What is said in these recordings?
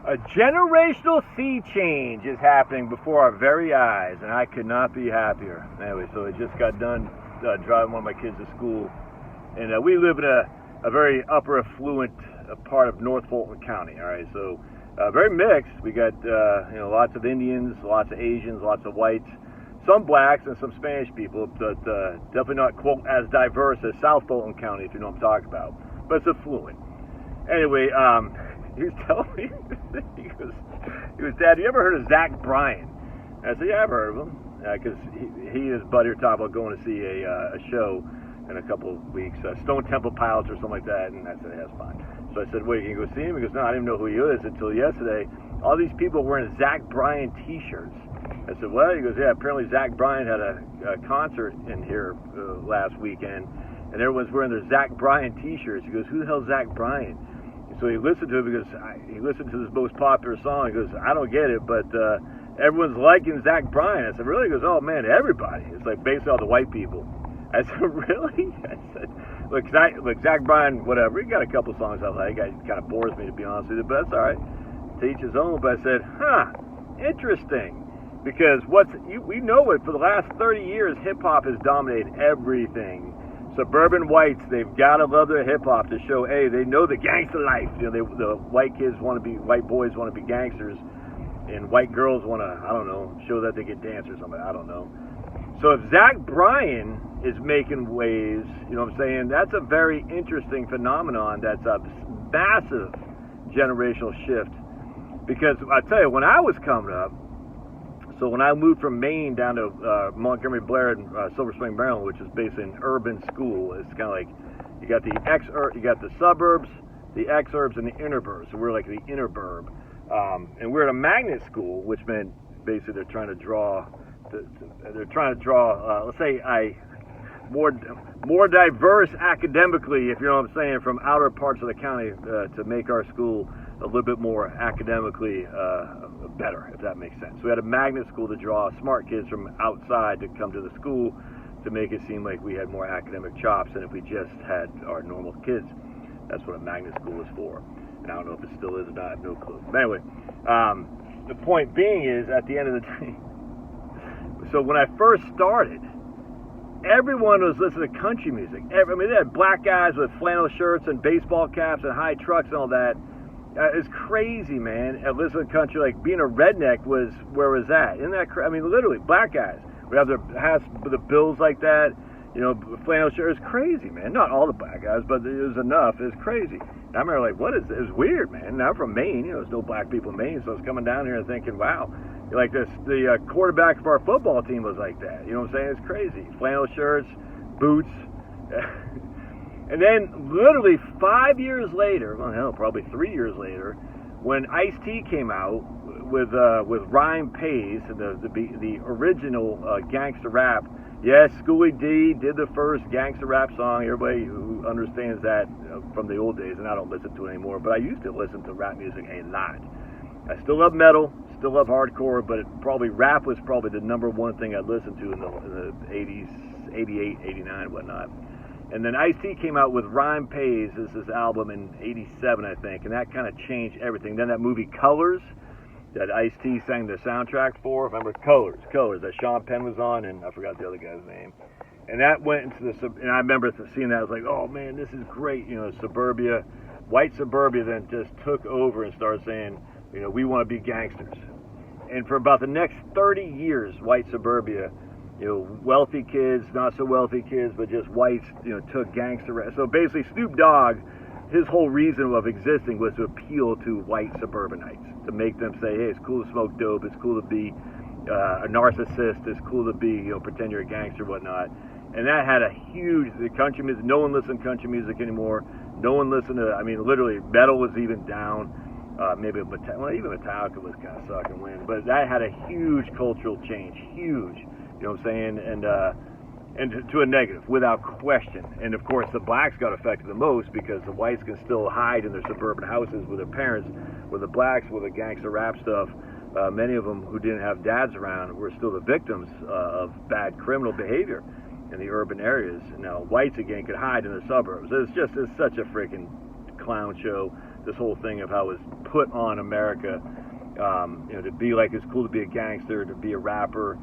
A generational sea change is happening before our very eyes, and I could not be happier. Anyway, so I just got done driving one of my kids to school, and we live in a very upper affluent part of North Fulton County. All right, so very mixed. We got lots of Indians, lots of Asians, lots of whites, some blacks, and some Spanish people, but definitely not quote as diverse as South Fulton County, if you know what I'm talking about. But it's affluent. Anyway, he was telling me, he goes, Dad, you ever heard of Zach Bryan? And I said, yeah, I've heard of him. Because he and his buddy are talking about going to see a show in a couple of weeks, Stone Temple Pilots or something like that. And I said, yeah, that's fine. So I said, wait, can you go see him? He goes, no, I didn't even know who he is until yesterday. All these people wearing Zach Bryan t-shirts. I said, what? He goes, yeah, apparently Zach Bryan had a concert in here last weekend, and everyone's wearing their Zach Bryan t-shirts. He goes, who the hell's Zach Bryan? So he listened to it because he listened to this most popular song. He goes, I don't get it, but everyone's liking Zach Bryan. I said, really? He goes, oh, man, everybody. It's like basically all the white people. I said, really? I said, look, Zach Bryan, whatever. He got a couple songs I like. It kind of bores me, to be honest with you, but that's all right. To each his own. But I said, interesting. Because we know it, for the last 30 years, hip-hop has dominated everything. Suburban whites, they've got to love their hip-hop to show, hey, they know the gangster life. The white boys want to be gangsters, and white girls want to, I don't know, show that they can dance or something. I don't know. So if Zach Bryan is making waves, you know what I'm saying, that's a very interesting phenomenon. That's a massive generational shift. Because I tell you, when I was coming up, so when I moved from Maine down to Montgomery Blair in Silver Spring, Maryland, which is basically an urban school, it's kind of like you got the suburbs, the exurbs, and the interburbs. So we're like the inner burb, and we're at a magnet school, which meant basically they're trying to draw, let's say more diverse academically, if you know what I'm saying, from outer parts of the county to make our school a little bit more academically better, if that makes sense. So we had a magnet school to draw smart kids from outside to come to the school to make it seem like we had more academic chops than if we just had our normal kids. That's what a magnet school is for. And I don't know if it still is or not, I have no clue. But anyway, the point being is, at the end of the day, so when I first started, everyone was listening to country music. They had black guys with flannel shirts and baseball caps and high trucks and all that. It's crazy, man. And listening to country, like being a redneck was where was that? Isn't that literally, black guys would have their hats with the bills like that, flannel shirts. It's crazy, man. Not all the black guys, but it was enough. It was crazy. And I remember, like, what is this? It was weird, man. And I'm from Maine. There's no black people in Maine, so I was coming down here and thinking, wow. Like this, the quarterback of our football team was like that. You know what I'm saying? It's crazy. Flannel shirts, boots. And then literally 5 years later, well, hell, probably 3 years later, when Ice-T came out with Rhyme Pays, the original gangster rap. Yes, Schoolie D did the first gangster rap song. Everybody who understands that from the old days, and I don't listen to it anymore, but I used to listen to rap music a lot. I still love metal, still love hardcore, but rap was probably the number one thing I listened to in the 80s, 88, 89, whatnot. And then Ice-T came out with Rhyme Pays, this album in 87, I think, and that kind of changed everything. Then that movie Colors, that Ice-T sang the soundtrack for, remember Colors, that Sean Penn was on, and I forgot the other guy's name. And that went into and I remember seeing that, I was like, oh man, this is great, suburbia, white suburbia then just took over and started saying, we want to be gangsters. And for about the next 30 years, white suburbia, wealthy kids, not so wealthy kids, but just whites, took gangster rap. So basically, Snoop Dogg, his whole reason of existing was to appeal to white suburbanites, to make them say, hey, it's cool to smoke dope, it's cool to be a narcissist, it's cool to be, pretend you're a gangster, whatnot. And that had a huge, the country music, no one listened to country music anymore. No one listened to, literally, metal was even down. Maybe even Metallica was kind of sucking wind. But that had a huge cultural change, huge. You know what I'm saying? And to a negative, without question. And of course, the blacks got affected the most because the whites can still hide in their suburban houses with their parents, where the blacks, with the gangster rap stuff, many of them who didn't have dads around were still the victims of bad criminal behavior in the urban areas. Now, whites again could hide in the suburbs. It's such a freaking clown show. this whole thing of how it was put on America, to be like, it's cool to be a gangster, to be a rapper,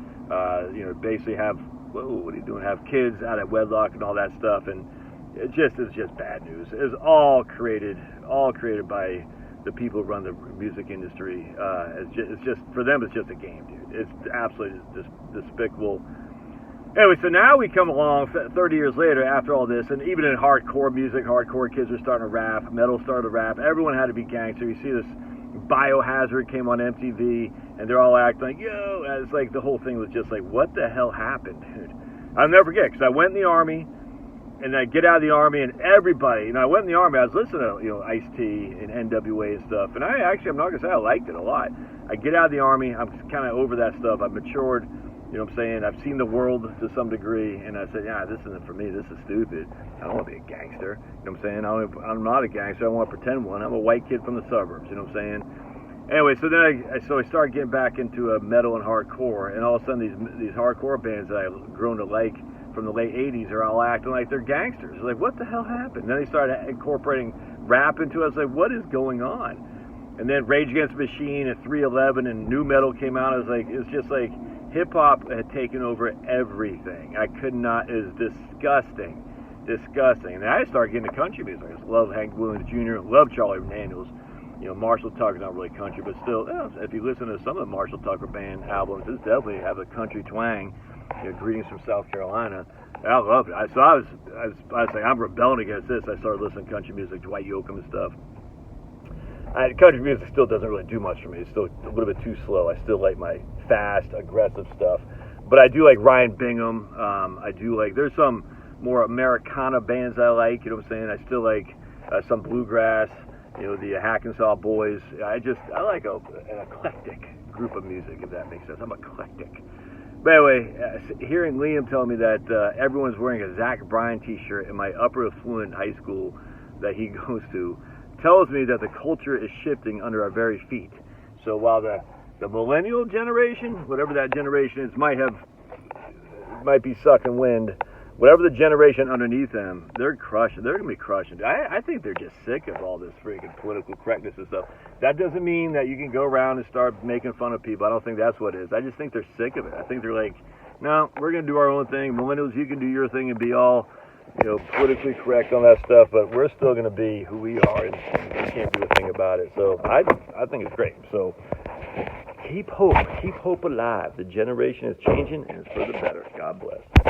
basically have, whoa, what are you doing? Have kids out of wedlock and all that stuff, and it's just bad news. It's all created by the people who run the music industry. It's just for them, it's just a game, dude. It's absolutely despicable. Anyway, so now we come along 30 years later after all this, and even in hardcore music, hardcore kids are starting to rap, metal started to rap, everyone had to be gangster. You see this Biohazard came on MTV, and they're all acting like, yo, and it's like the whole thing was just like, what the hell happened, dude? I'll never forget, because I went in the Army, and I get out of the Army, and everybody, I went in the Army, I was listening to, Ice-T and NWA and stuff, and I'm not going to say I liked it a lot. I get out of the Army, I'm kind of over that stuff, I've matured, what I'm saying? I've seen the world to some degree, and I said, yeah, this isn't for me, this is stupid. I don't want to be a gangster, what I'm saying? I'm not a gangster, I want to pretend one. I'm a white kid from the suburbs, what I'm saying? Anyway, so then I started getting back into metal and hardcore, and all of a sudden these hardcore bands that I've grown to like from the late 80s are all acting like they're gangsters. Like, what the hell happened? And then they started incorporating rap into it. I was like, what is going on? And then Rage Against the Machine and 311 and nu metal came out. I was like, it's just like hip-hop had taken over everything. I could not, it was disgusting. And then I started getting into country music. I just love Hank Williams Jr., love Charlie Daniels. Marshall Tucker's not really country, but still, if you listen to some of the Marshall Tucker Band albums, it's definitely have a country twang. Greetings from South Carolina. I love it. I was like, I'm rebelling against this. I started listening to country music, Dwight Yoakam and stuff. Country music still doesn't really do much for me. It's still a little bit too slow. I still like my fast, aggressive stuff. But I do like Ryan Bingham. I do like, there's some more Americana bands I like, what I'm saying? I still like some bluegrass, the Hackensaw Boys. I like an eclectic group of music, if that makes sense. I'm eclectic. But anyway, hearing Liam tell me that everyone's wearing a Zach Bryan t-shirt in my upper affluent high school that he goes to tells me that the culture is shifting under our very feet. So while the millennial generation, whatever that generation is, might be sucking wind, whatever the generation underneath them, they're crushing. They're going to be crushing. I think they're just sick of all this freaking political correctness and stuff. That doesn't mean that you can go around and start making fun of people. I don't think that's what it is. I just think they're sick of it. I think they're like, no, we're going to do our own thing. Millennials, you can do your thing and be all, politically correct on that stuff, but we're still going to be who we are, and we can't do a thing about it. So I think it's great. So keep hope alive. The generation is changing, and it's for the better. God bless.